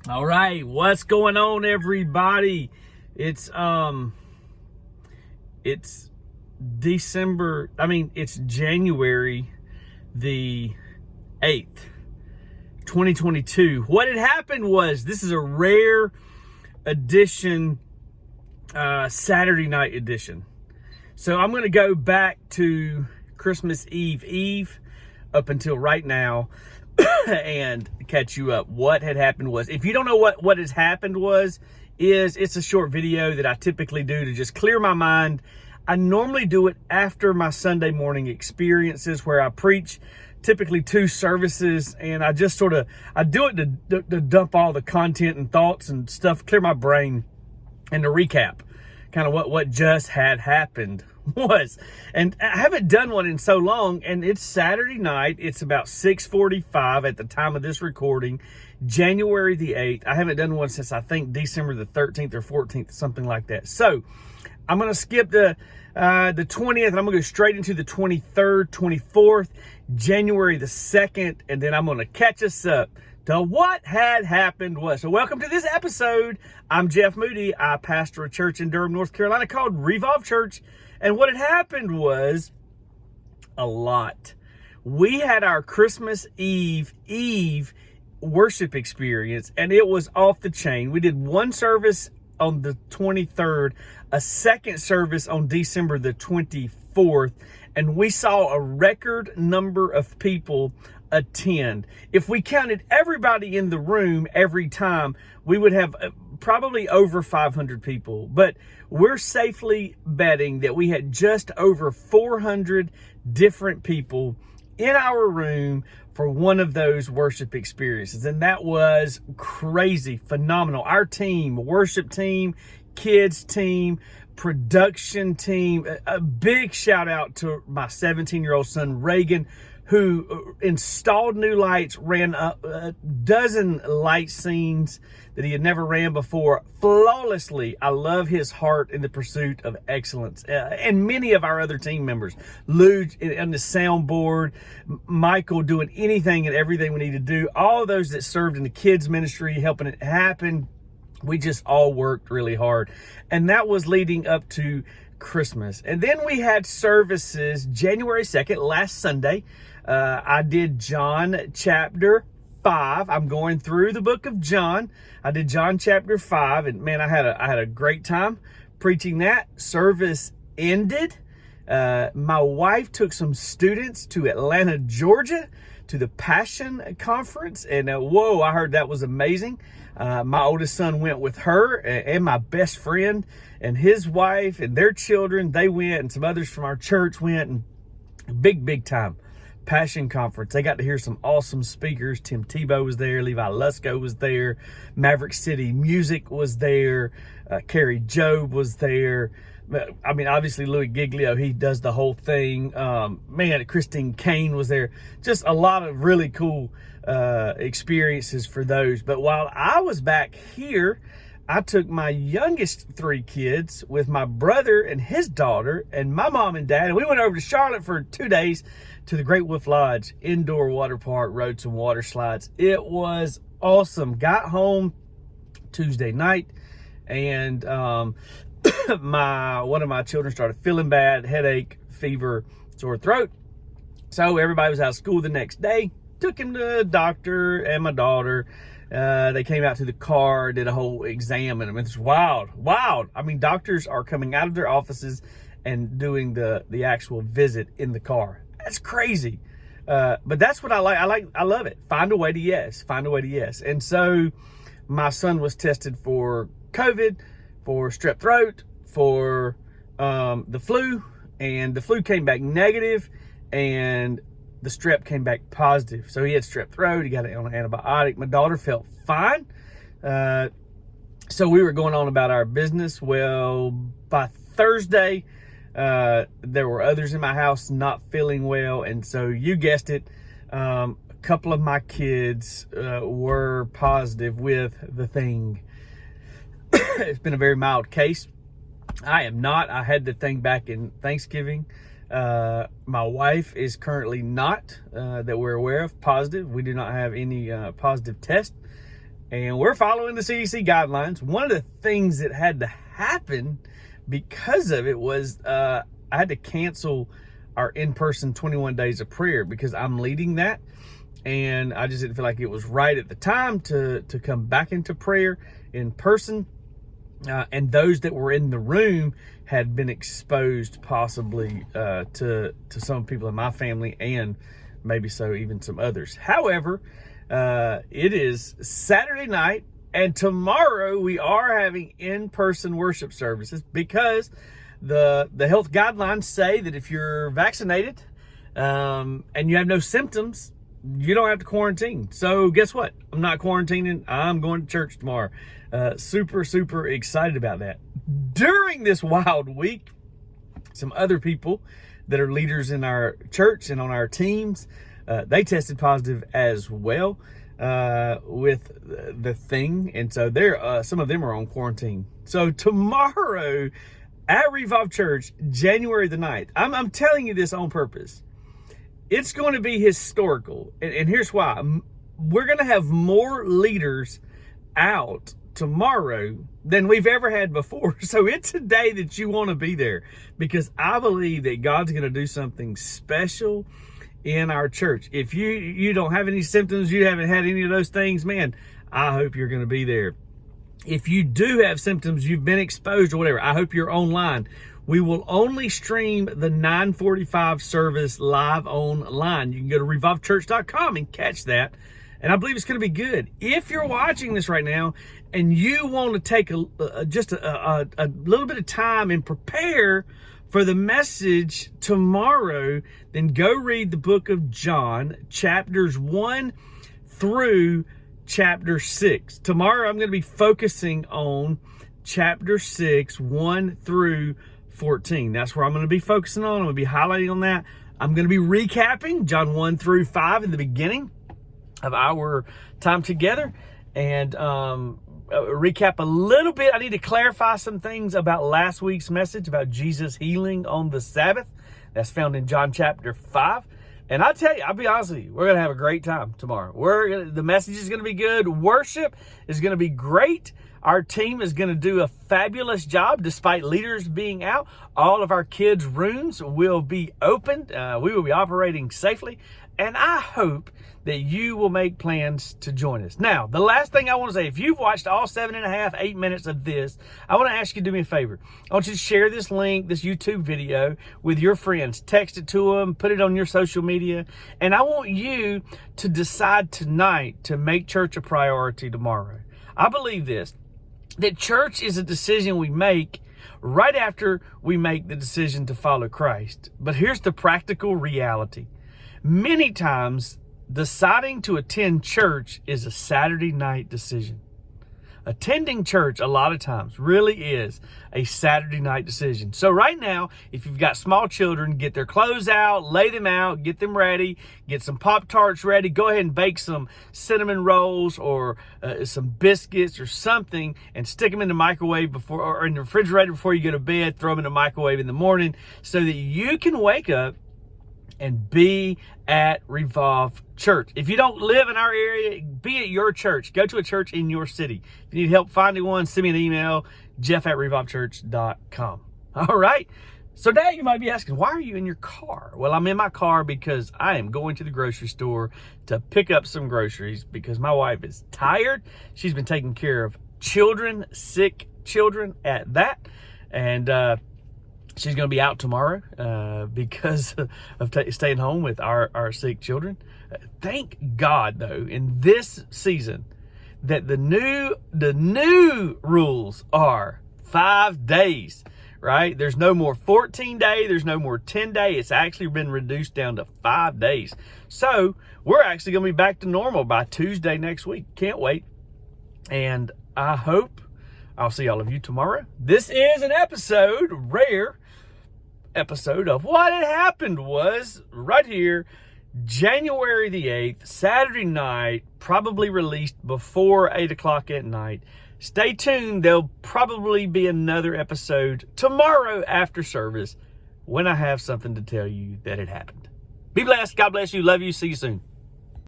All right, what's going on, everybody? It's December. It's January the 8th, 2022. What had happened was this is a rare edition, Saturday night edition. So I'm going to go back to Christmas Eve up until right now and catch you up. What had happened was, if you don't know what has happened it's a short video that I typically do to just clear my mind. I normally do it after my Sunday morning experiences where I preach typically 2 services, and I just I do it to dump all the content and thoughts and stuff, clear my brain, and to recap kind of what just had happened was. And I haven't done one in so long, and it's Saturday night. It's about 6:45 at the time of this recording, January the 8th. I haven't done one since I think December the 13th or 14th, something like that. So I'm going to skip the 20th, and I'm going to go straight into the 23rd, 24th, January the 2nd, and then I'm going to catch us up to what had happened was. So welcome to this episode. I'm Jeff Moody. I pastor a church in Durham, North Carolina called Revolve Church. And what had happened was a lot. We had our Christmas Eve worship experience, and it was off the chain. We did one service on the 23rd, a second service on December the 24th, and we saw a record number of people attend. If we counted everybody in the room every time, we would have probably over 500 people, but we're safely betting that we had just over 400 different people in our room for one of those worship experiences. And that was crazy, phenomenal. Our team, worship team, kids team, production team, a big shout out to my 17-year-old son, Reagan, who installed new lights, ran a dozen light scenes that he had never ran before flawlessly. I love his heart in the pursuit of excellence. And many of our other team members, Lou on the soundboard, Michael doing anything and everything we need to do, all those that served in the kids ministry, helping it happen. We just all worked really hard. And that was leading up to Christmas. And then we had services January 2nd, last Sunday. I did John chapter 5. I'm going through the book of John. I did John chapter 5, and man, I had a great time preaching that. Service ended. My wife took some students to Atlanta, Georgia, to the Passion Conference, and whoa, I heard that was amazing. My oldest son went with her, and my best friend and his wife and their children, they went, and some others from our church went, and big time Passion Conference. They got to hear some awesome speakers. Tim Tebow was there. Levi Lusko was there. Maverick City Music was there. Carrie Job was there. Obviously Louis Giglio, he does the whole thing. Christine Kane was there. Just a lot of really cool experiences for those. But while I was back here, I took my youngest 3 kids with my brother and his daughter and my mom and dad, and we went over to Charlotte for 2 days to the Great Wolf Lodge indoor water park, rode some water slides. It was awesome. Got home Tuesday night, and one of my children started feeling bad, headache, fever, sore throat. So everybody was out of school the next day. Took him to the doctor and my daughter. They came out to the car, did a whole exam, and it's wild. Doctors are coming out of their offices and doing the actual visit in the car. That's crazy. But that's what I like. I love it. Find a way to yes. And so my son was tested for COVID, for strep throat, for the flu, and the flu came back negative, and the strep came back positive. So he had strep throat. He got it on an antibiotic. My daughter felt fine. So we were going on about our business. Well, by Thursday, there were others in my house not feeling well. And so you guessed it, a couple of my kids were positive with the thing. It's been a very mild case. I am not. I had the thing back in Thanksgiving. My wife is currently not, that we're aware of, positive. We do not have any positive test. And we're following the CDC guidelines. One of the things that had to happen because of it was I had to cancel our in-person 21 days of prayer because I'm leading that. And I just didn't feel like it was right at the time to come back into prayer in person. And those that were in the room had been exposed possibly to some people in my family and maybe so even some others. However, it is Saturday night, and tomorrow we are having in-person worship services because the health guidelines say that if you're vaccinated and you have no symptoms, you don't have to quarantine. So guess what? I'm not quarantining. I'm going to church tomorrow. Super excited about that. During this wild week, some other people that are leaders in our church and on our teams, they tested positive as well with the thing. And so some of them are on quarantine. So tomorrow at Revive Church, January the 9th, I'm telling you this on purpose. It's going to be historical. And here's why. We're going to have more leaders out tomorrow than we've ever had before. So it's a day that you want to be there because I believe that God's going to do something special in our church. If you don't have any symptoms, you haven't had any of those things, man, I hope you're going to be there. If you do have symptoms, you've been exposed or whatever, I hope you're online. We will only stream the 9:45 service live online. You can go to revivechurch.com and catch that. And I believe it's going to be good. If you're watching this right now and you want to take just a little bit of time and prepare for the message tomorrow, then go read the book of John, chapters 1 through chapter 6. Tomorrow I'm going to be focusing on chapter 6, 1 through 14. That's where I'm going to be focusing on. I'm going to be highlighting on that. I'm going to be recapping John 1 through 5 in the beginning of our time together, and recap a little bit. I need to clarify some things about last week's message about Jesus healing on the Sabbath. That's found in John chapter 5. And I tell you, I'll be honest with you, we're going to have a great time tomorrow. The message is going to be good. Worship is going to be great. Our team is going to do a fabulous job despite leaders being out. All of our kids' rooms will be opened. We will be operating safely. And I hope that you will make plans to join us. Now, the last thing I want to say, if you've watched all 7.5, 8 minutes of this, I want to ask you to do me a favor. I want you to share this link, this YouTube video with your friends. Text it to them, put it on your social media. And I want you to decide tonight to make church a priority tomorrow. I believe this, that church is a decision we make right after we make the decision to follow Christ. But here's the practical reality. Many times, deciding to attend church is a Saturday night decision. Attending church a lot of times really is a Saturday night decision. So right now, if you've got small children, get their clothes out, lay them out, get them ready, get some Pop-Tarts ready, go ahead and bake some cinnamon rolls or some biscuits or something and stick them in the microwave or in the refrigerator before you go to bed, throw them in the microwave in the morning so that you can wake up and be at Revive Church. If you don't live in our area, be at your church. Go to a church in your city. If you need help finding one, send me an email, jeff@revivechurch.com. All right. So now you might be asking, why are you in your car? Well, I'm in my car because I am going to the grocery store to pick up some groceries because my wife is tired. She's been taking care of children, sick children at that. And, she's going to be out tomorrow because of staying home with our sick children. Thank God, though, in this season that the new rules are 5 days, right? There's no more 14-day. There's no more 10-day. It's actually been reduced down to 5 days. So we're actually going to be back to normal by Tuesday next week. Can't wait. And I hope I'll see all of you tomorrow. This is an rare episode of What Had Happened was right here, January the 8th, Saturday night, probably released before 8 o'clock at night. Stay tuned. There'll probably be another episode tomorrow after service when I have something to tell you that had happened. Be blessed. God bless you. Love you. See you soon.